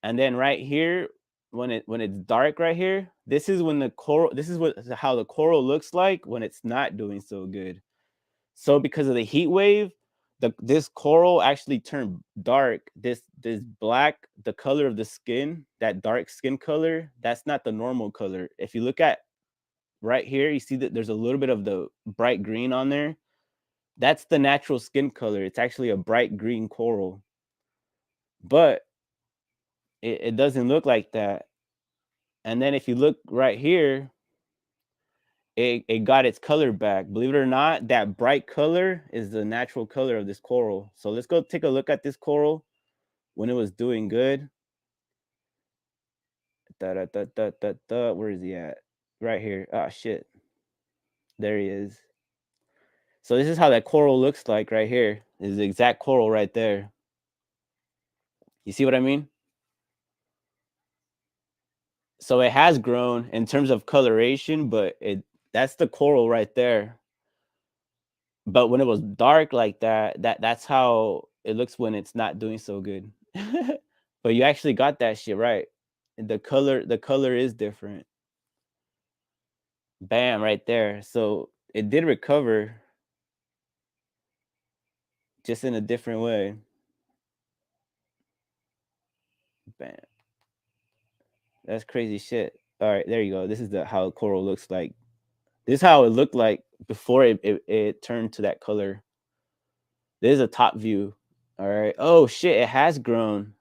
And then right here, when it's dark right here, this is when the coral, this is what how the coral looks like when it's not doing so good. So because of the heat wave, this coral actually turned dark. This black, the color of the skin, that dark skin color, that's not the normal color. If you look at right here, you see that there's a little bit of the bright green on there. That's the natural skin color. It's actually a bright green coral. But it doesn't look like that. And then if you look right here, it got its color back. Believe it or not, that bright color is the natural color of this coral. So let's go take a look at this coral when it was doing good. Where is he at? Right here. Ah, shit. There he is. So this is how that coral looks like right here. This is the exact coral right there. You see what I mean? So it has grown in terms of coloration, but it that's the coral right there. But when it was dark like that, that's how it looks when it's not doing so good. But you actually got that shit right. The color is different. Bam, right there. So it did recover just in a different way. Bam. That's crazy shit. All right, there you go. This is the how coral looks like. This is how it looked like before it turned to that color. This is a top view. All right. Oh shit, it has grown.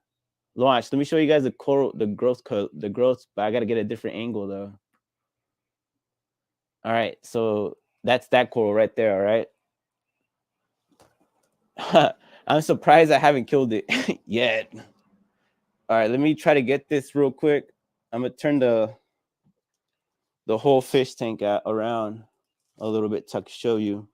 Launch. Let me show you guys the coral, the growth, but I gotta get a different angle though. All right, so that's that coral right there. All right. I'm surprised I haven't killed it yet. All right, let me try to get this real quick. I'm gonna turn the whole fish tank around a little bit to show you.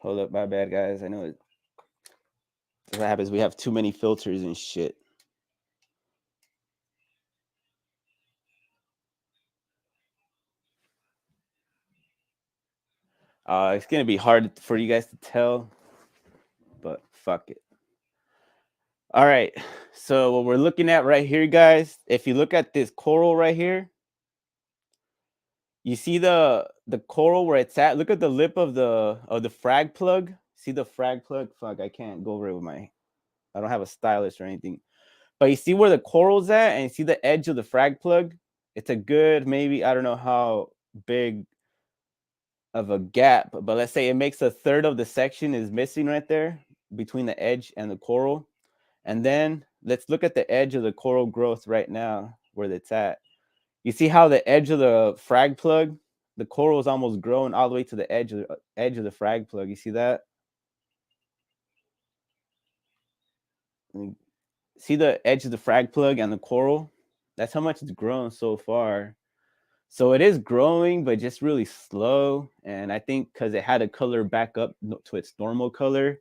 Hold up, my bad, guys. I know what happens. We have too many filters and shit. It's gonna be hard for you guys to tell, but fuck it. All right. So what we're looking at right here, guys, if you look at this coral right here, you see the coral where it's at. Look at the lip of the frag plug. See the frag plug? Fuck, I can't go over it with my I don't have a stylus or anything. But you see where the coral's at, and you see the edge of the frag plug. It's a good, maybe, I don't know how big of a gap, but let's say it makes a third of the section is missing right there between the edge and the coral. And then let's look at the edge of the coral growth right now, where it's at. You see how the edge of the frag plug, the coral is almost grown all the way to the edge of the frag plug. You see that? See the edge of the frag plug and the coral? That's how much it's grown so far. So it is growing, but just really slow. And I think because it had to color back up to its normal color,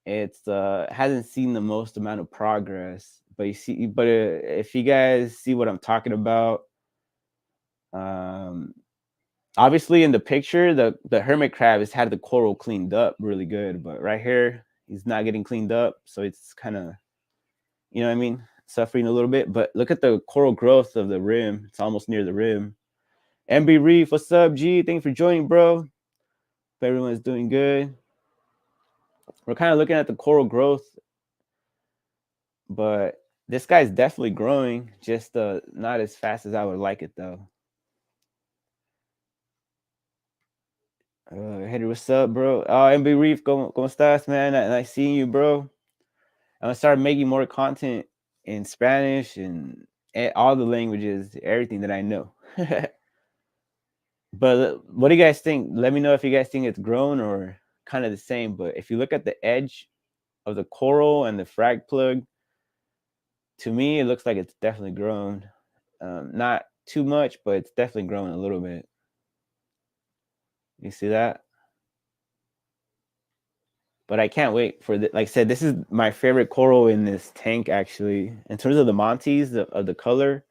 it's hasn't seen the most amount of progress. But you see, but if you guys see what I'm talking about, um, obviously in the picture, the hermit crab has had the coral cleaned up really good, but right here he's not getting cleaned up, so it's kind of, you know what I mean, suffering a little bit. But look at the coral growth of the rim; it's almost near the rim. MB Reef, what's up, G? Thanks for joining, bro. Hope everyone's doing good. We're kind of looking at the coral growth, but this guy's definitely growing, just not as fast as I would like it though. Henry, what's up, bro? Oh, MB Reef, ¿cómo estás, man? Nice seeing you, bro. I'm gonna start making more content in Spanish and all the languages, everything that I know. But what do you guys think? Let me know if you guys think it's grown or kind of the same. But if you look at the edge of the coral and the frag plug, to me, it looks like it's definitely grown. Not too much, but it's definitely grown a little bit. You see that? But I can't wait for the, like I said, this is my favorite coral in this tank actually. In terms of the Montes, of the color,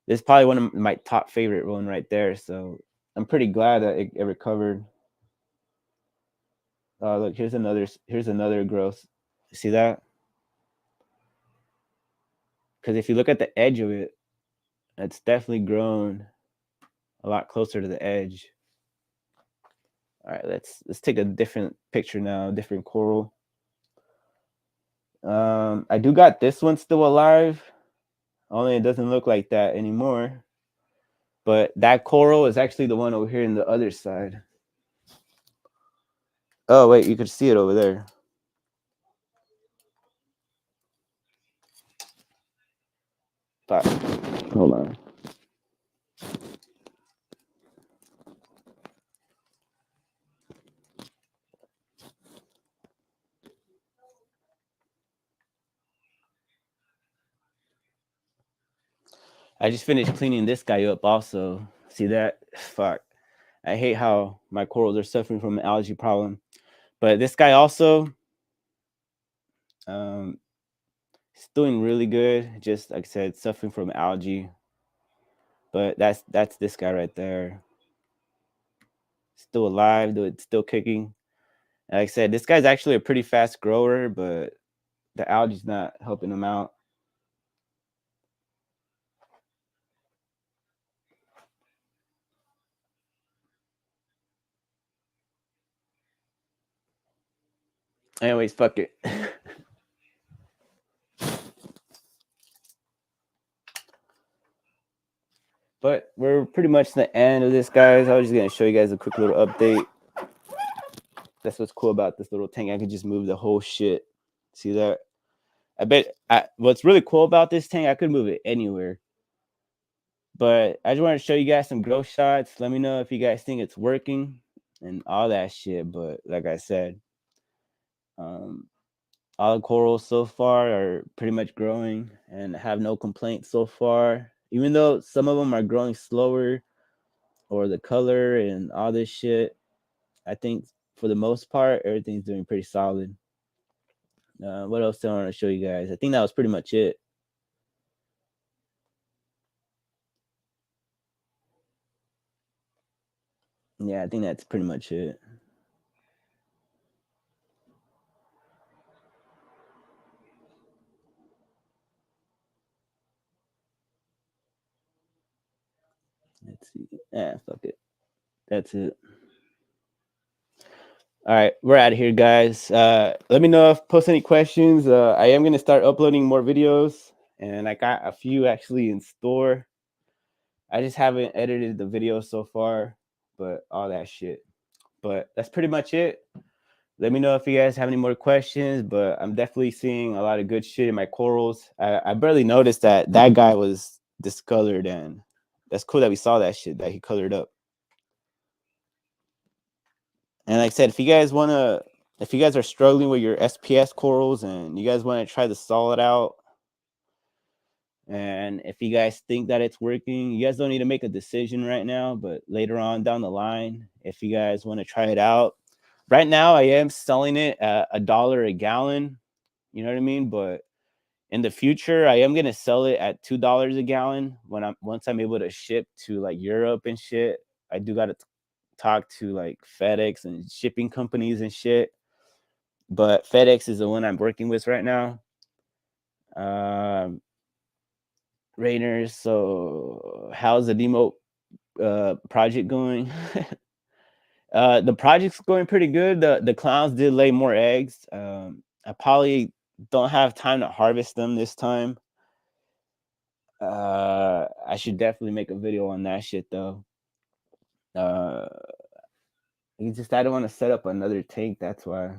this is probably one of my top favorite one right there. So I'm pretty glad that it recovered. Look, here's another growth. See that? Because if you look at the edge of it, it's definitely grown a lot closer to the edge. All right, let's take a different picture now, different coral. I do got this one still alive, only it doesn't look like that anymore. But that coral is actually the one over here in the other side. Oh wait, you could see it over there. But hold on. I just finished cleaning this guy up also. See that? Fuck. I hate how my corals are suffering from an algae problem. But this guy also, um, he's doing really good. Just like I said, suffering from algae. But that's this guy right there. Still alive, still kicking. And like I said, this guy's actually a pretty fast grower, but the algae's not helping him out. Anyways, fuck it. But we're pretty much the end of this, guys. I was just gonna show you guys a quick little update. That's what's cool about this little tank. I can just move the whole shit. See that? What's really cool about this tank, I could move it anywhere. But I just want to show you guys some growth shots. Let me know if you guys think it's working and all that shit. But like I said, um, all the corals so far are pretty much growing and have no complaints so far. Even though some of them are growing slower or the color and all this shit, I think for the most part, everything's doing pretty solid. What else do I want to show you guys? I think that was pretty much it. Yeah, I think that's pretty much it. Let's see. Fuck it. That's it. All right, we're out of here, guys. Let me know if post any questions. I am gonna start uploading more videos, and I got a few actually in store. I just haven't edited the video so far, but all that shit. But that's pretty much it. Let me know if you guys have any more questions. But I'm definitely seeing a lot of good shit in my corals. I barely noticed that guy was discolored, and that's cool that we saw that shit that he colored up. And like I said, if you guys are struggling with your SPS corals and you guys want to try to solid out, and if you guys think that it's working, you guys don't need to make a decision right now, but later on down the line, if you guys want to try it out, right now I am selling it at $1 a gallon. You know what I mean? But in the future, I am gonna sell it at $2 a gallon once I'm able to ship to like Europe and shit. I do gotta talk to like FedEx and shipping companies and shit. But FedEx is the one I'm working with right now. Um, Rainers. So how's the demo project going? The project's going pretty good. The clowns did lay more eggs. I probably don't have time to harvest them this time. I should definitely make a video on that shit though. Uh, I don't want to set up another tank. That's why.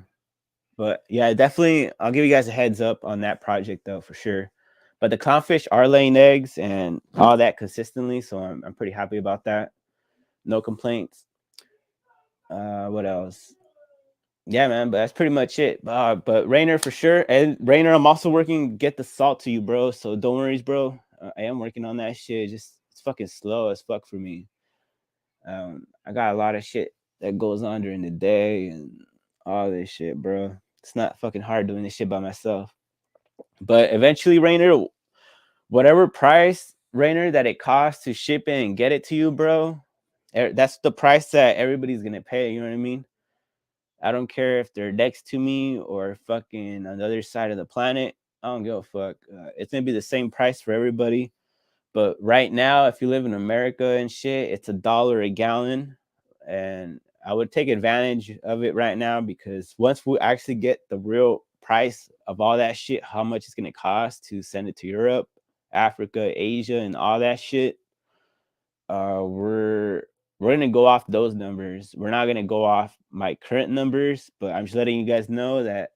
But yeah, definitely, I'll give you guys a heads up on that project though for sure. But the clownfish are laying eggs and all that consistently, so I'm pretty happy about that. No complaints. What else? Yeah, man, but that's pretty much it. But Rainer for sure, and Rainer, I'm also working get the salt to you, bro. So don't worry, bro. I am working on that shit. Just it's fucking slow as fuck for me. I got a lot of shit that goes on during the day and all this shit, bro. It's not fucking hard doing this shit by myself. But eventually, Rainer, whatever price, Rainer, that it costs to ship it and get it to you, bro, that's the price that everybody's gonna pay. You know what I mean? I don't care if they're next to me or fucking on the other side of the planet. I don't give a fuck. It's gonna be the same price for everybody. But right now, if you live in America and shit, it's $1 a gallon, and I would take advantage of it right now because once we actually get the real price of all that shit, how much it's gonna cost to send it to Europe, Africa, Asia, and all that shit, we're gonna go off those numbers. We're not gonna go off my current numbers, but I'm just letting you guys know that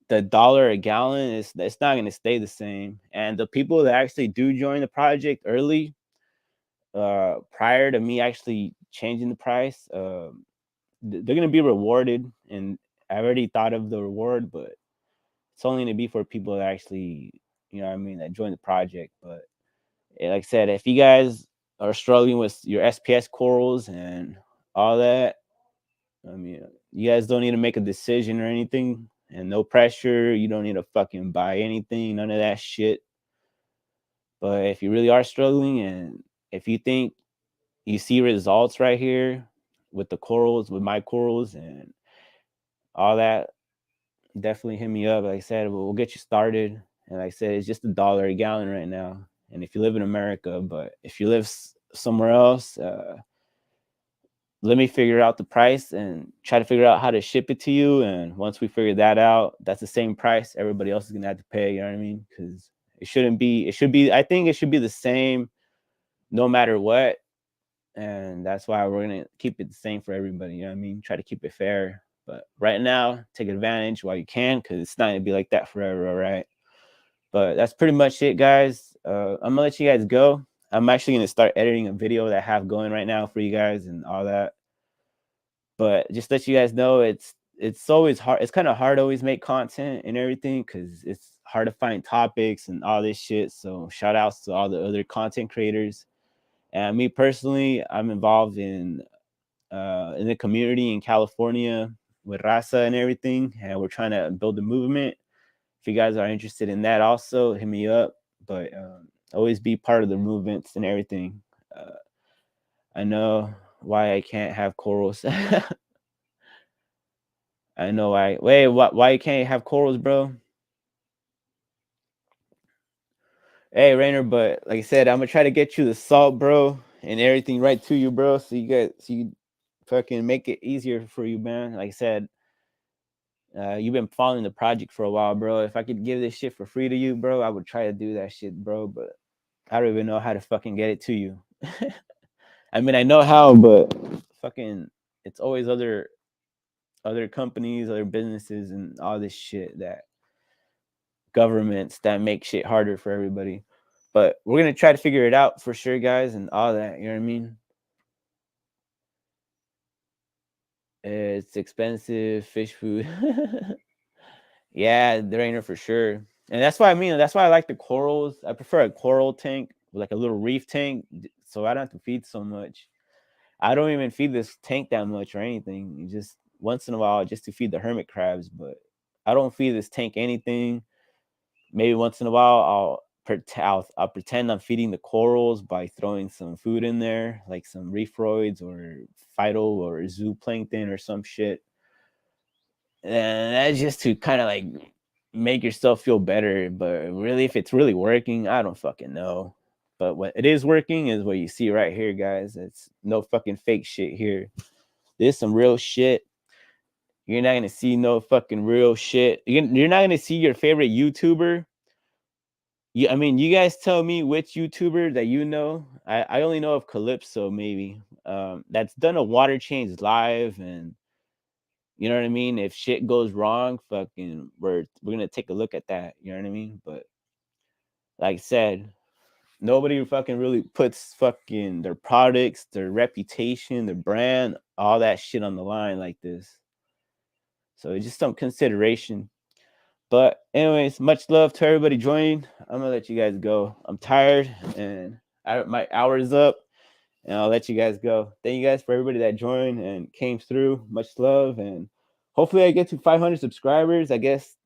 the $1 a gallon is it's not gonna stay the same. And the people that actually do join the project early, prior to me actually changing the price, they're gonna be rewarded. And I already thought of the reward, but it's only gonna be for people that actually, you know what I mean, that join the project. But like I said, if you guys are struggling with your SPS corals and all that, I mean, you guys don't need to make a decision or anything, and no pressure. You don't need to fucking buy anything, none of that shit. But if you really are struggling, and if you think you see results right here with the corals, with my corals and all that, definitely hit me up. Like I said, we'll get you started. And like I said, it's just $1 a gallon right now. And if you live in America, but if you live somewhere else, let me figure out the price and try to figure out how to ship it to you. And once we figure that out, that's the same price everybody else is gonna have to pay. You know what I mean? Because it shouldn't be. It should be. I think it should be the same, no matter what. And that's why we're gonna keep it the same for everybody. You know what I mean? Try to keep it fair. But right now, take advantage while you can, because it's not gonna be like that forever. All right. But that's pretty much it, guys. I'm gonna let you guys go. I'm actually gonna start editing a video that I have going right now for you guys and all that. But just let you guys know, it's always hard. It's kind of hard to always make content and everything because it's hard to find topics and all this shit. So shout outs to all the other content creators. And me personally, I'm involved in the community in California with Raza and everything, and we're trying to build a movement. If you guys are interested in that, also hit me up. But always be part of the movements and everything. I know why I can't have corals. I know why. Wait, why you can't have corals, bro? Hey, Rainer, but like I said, I'm gonna try to get you the salt, bro, and everything right to you, bro. So you fucking make it easier for you, man. Like I said, You've been following the project for a while, bro. If I could give this shit for free to you, bro, I would try to do that shit, bro. But I don't even know how to fucking get it to you. I mean, I know how, but fucking, it's always other companies, other businesses, and all this shit that governments that make shit harder for everybody. But we're gonna try to figure it out for sure, guys, and all that. You know what I mean? It's expensive fish food. Yeah, drainer for sure. And that's why I mean, that's why I like the corals. I prefer a coral tank, like a little reef tank, so I don't have to feed so much. I don't even feed this tank that much or anything. Just once in a while, just to feed the hermit crabs. But I don't feed this tank anything. Maybe once in a while, I'll pretend I'm feeding the corals by throwing some food in there, like some reefroids or phyto or zooplankton or some shit. And that's just to kind of like make yourself feel better. But really, if it's really working, I don't fucking know. But what it is working is what you see right here, guys. It's no fucking fake shit here. This is some real shit. You're not gonna see no fucking real shit. You're not gonna see your favorite YouTuber. I mean, you guys tell me which YouTuber that you know. I only know of Calypso, maybe. That's done a water change live, and you know what I mean. If shit goes wrong, fucking, we're gonna take a look at that. You know what I mean. But like I said, nobody fucking really puts fucking their products, their reputation, their brand, all that shit on the line like this. So it's just some consideration. But anyways, much love to everybody joining. I'm gonna let you guys go. I'm tired and my hour is up, and I'll let you guys go. Thank you guys for everybody that joined and came through. Much love, and hopefully I get to 500 subscribers. I guess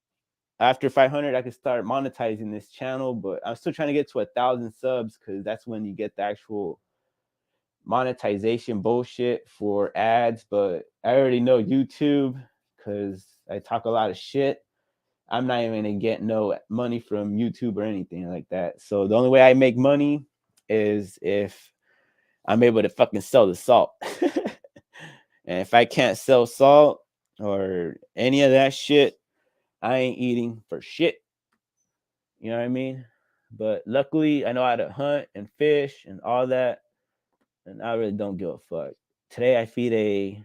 after 500 I can start monetizing this channel, but I'm still trying to get to 1,000 subs because that's when you get the actual monetization bullshit for ads. But I already know YouTube because I talk a lot of shit. I'm not even gonna get no money from YouTube or anything like that. So the only way I make money is if I'm able to fucking sell the salt. And if I can't sell salt or any of that shit, I ain't eating for shit. You know what I mean? But luckily, I know how to hunt and fish and all that, and I really don't give a fuck. Today, I feed a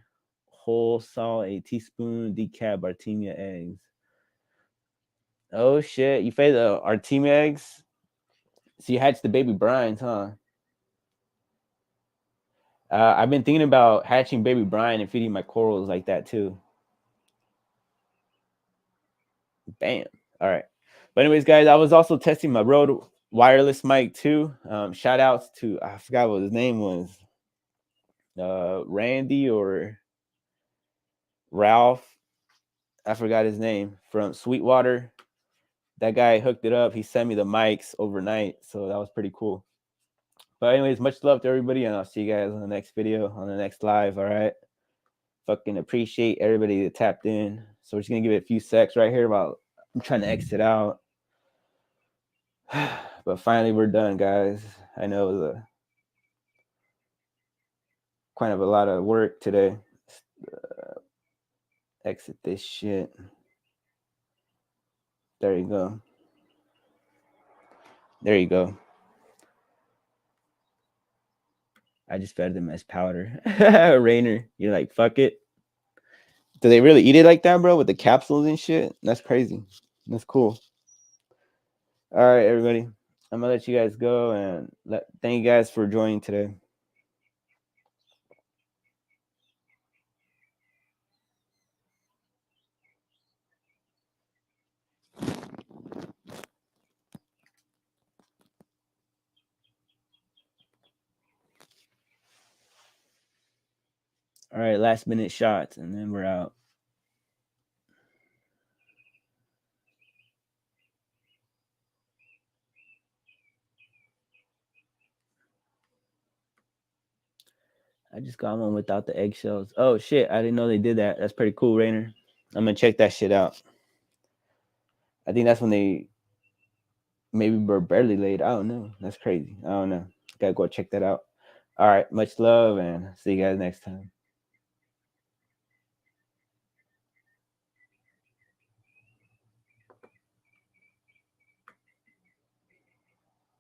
whole salt, a teaspoon decaf Artemia eggs. Oh shit! You fed the Artemia eggs? So you hatched the baby brines, huh? I've been thinking about hatching baby brine and feeding my corals like that too. Bam. All right. But anyways, guys, I was also testing my Rode wireless mic too. Shout outs to, I forgot what his name was. Randy or Ralph. I forgot his name, from Sweetwater. That guy hooked it up. He sent me the mics overnight, so that was pretty cool. But anyways, much love to everybody, and I'll see you guys on the next video, on the next live. All right. Fucking appreciate everybody that tapped in. So we're just gonna give it a few secs right here while I'm trying to exit out. But finally we're done, guys. I know it was kind of a lot of work today. Exit this shit. There you go. There you go. I just fed them as powder. Rainer, you're like, fuck it. Do they really eat it like that, bro? With the capsules and shit? That's crazy. That's cool. All right, everybody. I'm gonna let you guys go and thank you guys for joining today. All right, last minute shots, and then we're out. I just got one without the eggshells. Oh shit, I didn't know they did that. That's pretty cool, Rainer. I'm gonna check that shit out. I think that's when they maybe were barely laid. I don't know. That's crazy. I don't know. Gotta go check that out. All right, much love, and see you guys next time.